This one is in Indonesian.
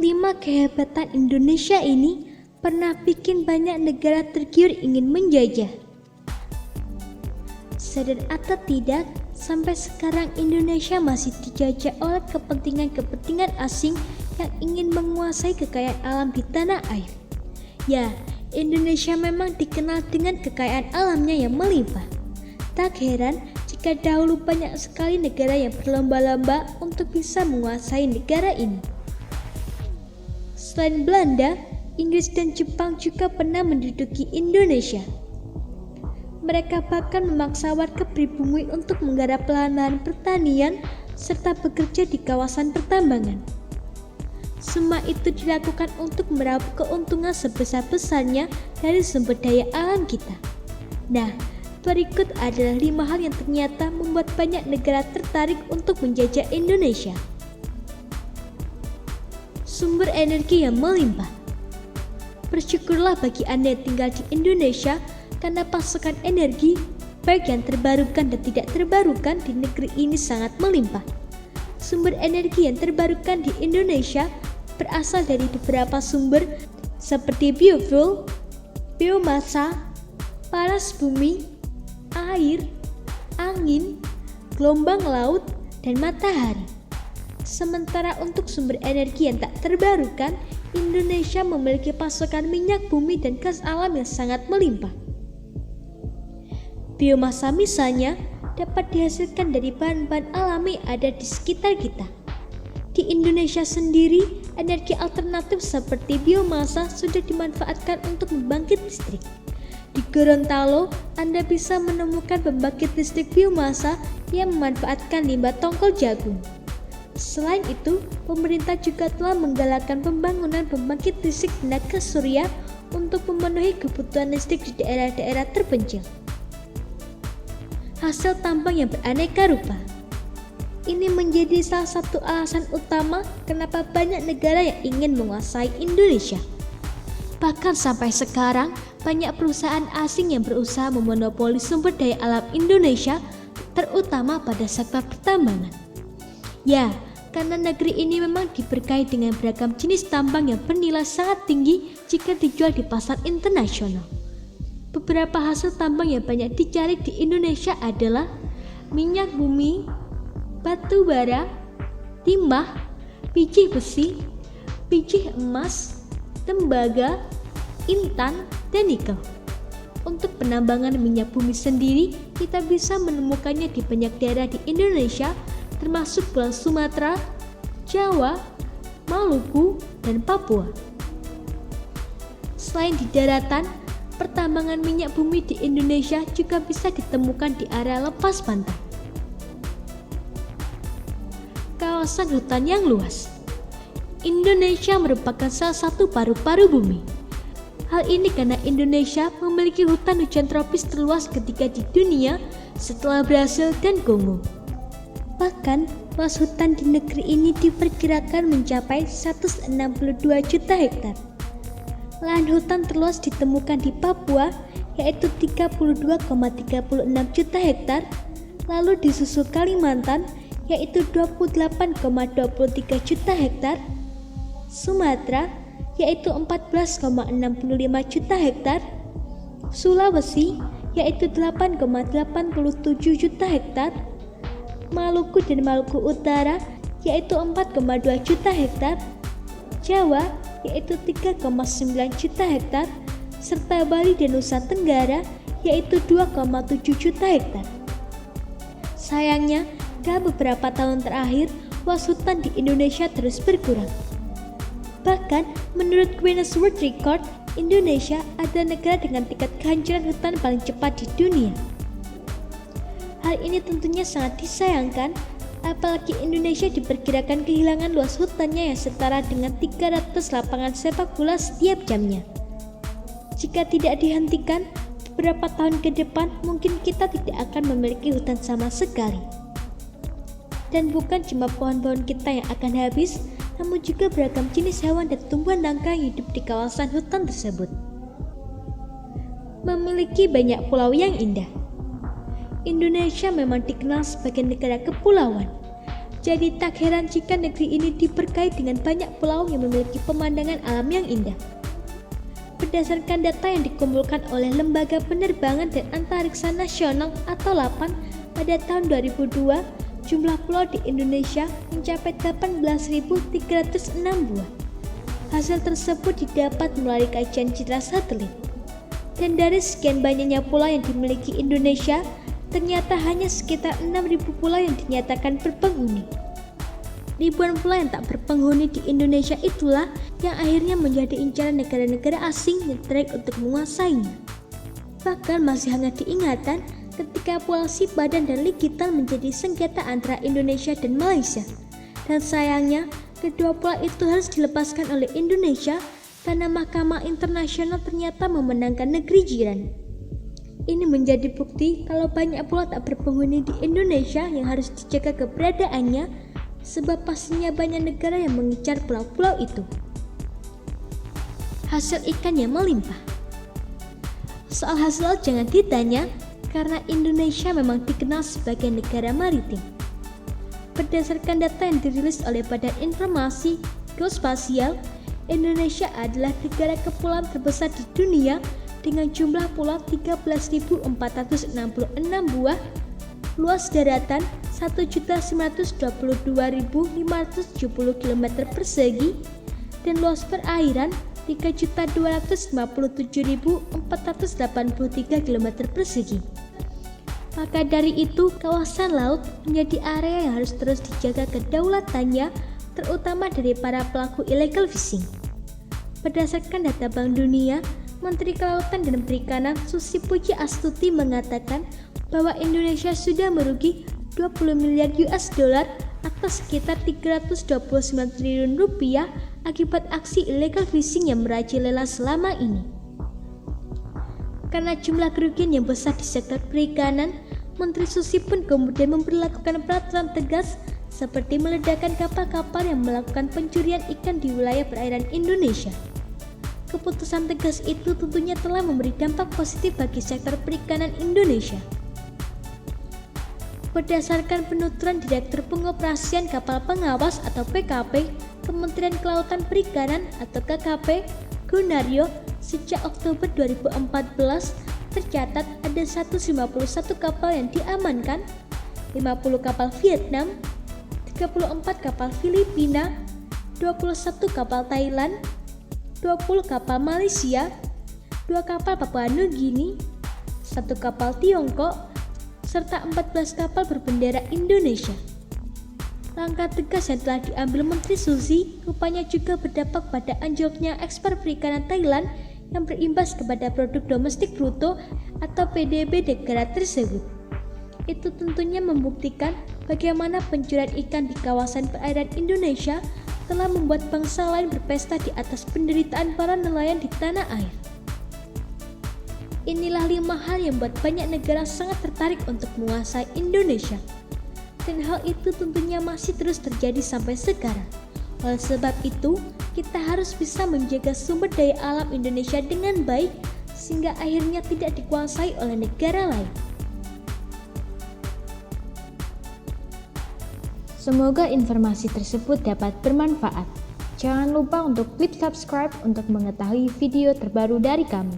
5 kehebatan Indonesia ini pernah bikin banyak negara tergiur ingin menjajah. Sadar atau tidak, sampai sekarang Indonesia masih dijajah oleh kepentingan-kepentingan asing yang ingin menguasai kekayaan alam di tanah air. Ya, Indonesia memang dikenal dengan kekayaan alamnya yang melimpah. Tak heran jika dahulu banyak sekali negara yang berlomba-lomba untuk bisa menguasai negara ini. Selain Belanda, Inggris dan Jepang juga pernah menduduki Indonesia. Mereka bahkan memaksa warga pribumi untuk menggarap lahan-lahan pertanian serta bekerja di kawasan pertambangan. Semua itu dilakukan untuk meraup keuntungan sebesar-besarnya dari sumber daya alam kita. Nah, berikut adalah 5 hal yang ternyata membuat banyak negara tertarik untuk menjajah Indonesia. Sumber energi yang melimpah. Bersyukurlah bagi Anda yang tinggal di Indonesia karena pasokan energi, baik yang terbarukan dan tidak terbarukan di negeri ini sangat melimpah. Sumber energi yang terbarukan di Indonesia berasal dari beberapa sumber seperti biofuel, biomasa, panas bumi, air, angin, gelombang laut, dan matahari. Sementara untuk sumber energi yang tak terbarukan, Indonesia memiliki pasokan minyak bumi dan gas alam yang sangat melimpah. Biomasa misalnya dapat dihasilkan dari bahan-bahan alami ada di sekitar kita. Di Indonesia sendiri, energi alternatif seperti biomasa sudah dimanfaatkan untuk membangkit listrik. Di Gorontalo, Anda bisa menemukan pembangkit listrik biomasa yang memanfaatkan limbah tongkol jagung. Selain itu, pemerintah juga telah menggalakkan pembangunan pembangkit listrik tenaga surya untuk memenuhi kebutuhan listrik di daerah-daerah terpencil. Hasil tambang yang beraneka rupa. Ini menjadi salah satu alasan utama kenapa banyak negara yang ingin menguasai Indonesia. Bahkan sampai sekarang, banyak perusahaan asing yang berusaha memonopoli sumber daya alam Indonesia, terutama pada sektor pertambangan. Ya, karena negeri ini memang diberkahi dengan beragam jenis tambang yang bernilai sangat tinggi jika dijual di pasar internasional. Beberapa hasil tambang yang banyak dicari di Indonesia adalah minyak bumi, batu bara, timah, biji besi, biji emas, tembaga, intan, dan nikel. Untuk penambangan minyak bumi sendiri, kita bisa menemukannya di banyak daerah di Indonesia, termasuk Pulau Sumatera, Jawa, Maluku, dan Papua. Selain di daratan, pertambangan minyak bumi di Indonesia juga bisa ditemukan di area lepas pantai. Kawasan hutan yang luas. Indonesia merupakan salah satu paru-paru bumi. Hal ini karena Indonesia memiliki hutan hujan tropis terluas ketiga di dunia setelah Brasil dan Kongo. Bahkan, luas hutan di negeri ini diperkirakan mencapai 162 juta hektar. Lahan hutan terluas ditemukan di Papua, yaitu 32,36 juta hektar, lalu disusul Kalimantan, yaitu 28,23 juta hektar, Sumatera, yaitu 14,65 juta hektar, Sulawesi, yaitu 8,87 juta hektar, Maluku dan Maluku Utara, yaitu 4,2 juta hektar, Jawa, yaitu 3,9 juta hektar, serta Bali dan Nusa Tenggara, yaitu 2,7 juta hektar. Sayangnya, dalam beberapa tahun terakhir, luas hutan di Indonesia terus berkurang. Bahkan, menurut Guinness World Record, Indonesia adalah negara dengan tingkat kehancuran hutan paling cepat di dunia. Hal ini tentunya sangat disayangkan, apalagi Indonesia diperkirakan kehilangan luas hutannya yang setara dengan 300 lapangan sepak bola setiap jamnya. Jika tidak dihentikan, beberapa tahun ke depan mungkin kita tidak akan memiliki hutan sama sekali. Dan bukan cuma pohon-pohon kita yang akan habis, namun juga beragam jenis hewan dan tumbuhan langka yang hidup di kawasan hutan tersebut. Memiliki banyak pulau yang indah. Indonesia memang dikenal sebagai negara kepulauan. Jadi tak heran jika negeri ini diberkahi dengan banyak pulau yang memiliki pemandangan alam yang indah. Berdasarkan data yang dikumpulkan oleh Lembaga Penerbangan dan Antariksa Nasional atau LAPAN pada tahun 2002, jumlah pulau di Indonesia mencapai 18.306 buah. Hasil tersebut didapat melalui kajian citra satelit. Dan dari sekian banyaknya pulau yang dimiliki Indonesia, ternyata hanya sekitar 6.000 pulau yang dinyatakan berpenghuni. Ribuan pulau yang tak berpenghuni di Indonesia itulah yang akhirnya menjadi incaran negara-negara asing yang tertarik untuk menguasainya. Bahkan masih hangat diingatan ketika Pulau Sipadan dan Likitan menjadi sengketa antara Indonesia dan Malaysia. Dan sayangnya, kedua pulau itu harus dilepaskan oleh Indonesia karena Mahkamah Internasional ternyata memenangkan negeri jiran. Ini menjadi bukti kalau banyak pulau tak berpenghuni di Indonesia yang harus dijaga keberadaannya, sebab pastinya banyak negara yang mengincar pulau-pulau itu. Hasil ikan yang melimpah. Soal hasil laut jangan ditanya, karena Indonesia memang dikenal sebagai negara maritim. Berdasarkan data yang dirilis oleh Badan Informasi Geospasial, Indonesia adalah negara kepulauan terbesar di dunia dengan jumlah pulau 13.466 buah, luas daratan 1.922.570 km persegi, dan luas perairan 3.257.483 km persegi. Maka dari itu, kawasan laut menjadi area yang harus terus dijaga kedaulatannya, terutama dari para pelaku illegal fishing. Berdasarkan data Bank Dunia, Menteri Kelautan dan Perikanan Susi Puji Astuti mengatakan bahwa Indonesia sudah merugi 20 miliar US dollar atau sekitar 329 triliun rupiah akibat aksi illegal fishing yang merajalela selama ini. Karena jumlah kerugian yang besar di sektor perikanan, Menteri Susi pun kemudian memperlakukan peraturan tegas seperti meledakkan kapal-kapal yang melakukan pencurian ikan di wilayah perairan Indonesia. Keputusan tegas itu tentunya telah memberi dampak positif bagi sektor perikanan Indonesia. Berdasarkan penuturan Direktur Pengoperasian Kapal Pengawas atau PKP, Kementerian Kelautan Perikanan atau KKP, Gunaryo, sejak Oktober 2014 tercatat ada 151 kapal yang diamankan, 50 kapal Vietnam, 34 kapal Filipina, 21 kapal Thailand, 20 kapal Malaysia, 2 kapal Papua Nugini, 1 kapal Tiongkok, serta 14 kapal berbendera Indonesia. Langkah tegas yang telah diambil Menteri Susi rupanya juga berdampak pada anjloknya ekspor perikanan Thailand yang berimbas kepada produk domestik bruto atau PDB negara tersebut. Itu tentunya membuktikan bagaimana pencurian ikan di kawasan perairan Indonesia telah membuat bangsa lain berpesta di atas penderitaan para nelayan di tanah air. Inilah 5 hal yang membuat banyak negara sangat tertarik untuk menguasai Indonesia. Dan hal itu tentunya masih terus terjadi sampai sekarang. Oleh sebab itu, kita harus bisa menjaga sumber daya alam Indonesia dengan baik sehingga akhirnya tidak dikuasai oleh negara lain. Semoga informasi tersebut dapat bermanfaat. Jangan lupa untuk klik subscribe untuk mengetahui video terbaru dari kami.